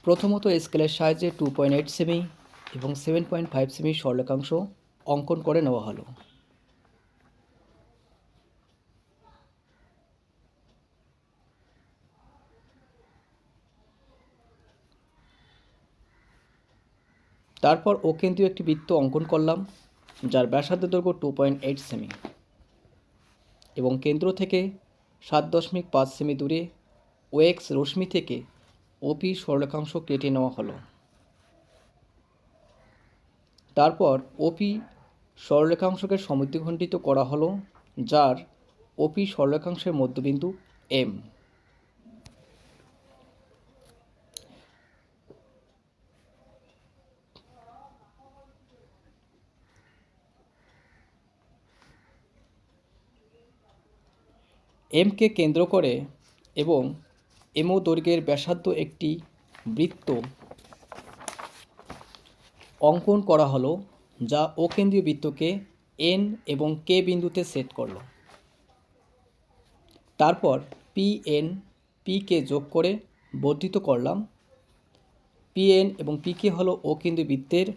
প্রথমত স্কেলের সাহায্যে 2.8 সেমি এবং 7.5 সেমি সরলরেখাংশ অঙ্কন করে নেওয়া হলো। তারপর অকেন্দ্রীয় একটি বৃত্ত অঙ্কন করলাম, যার ব্যাসার্ধ দৈর্ঘ্য 2.8 সেমি এবং কেন্দ্র থেকে 7.5 সেমি দূরে ওএক্স রশ্মি থেকে ওপি সরলরেখাংশ কেটে নেওয়া হলো। তারপর ওপি সরলরেখাংশকে সমদ্বিখণ্ডিত করা হলো, যার ওপি সরলরেখাংশের মধ্যবিন্দু এম। এমকে কেন্দ্র করে এবং এমও দৈর্ঘ্যের ব্যাসার্ধ একটি বৃত্ত অঙ্কন করা হলো, যা অকেন্দ্রীয় বৃত্তকে এন এবং কে বিন্দুতে সেট করলো। তারপর পিএন পিকে যোগ করে বর্ধিত করলাম। পিএন এবং পিকে হলো অকেন্দ্রীয় বৃত্তের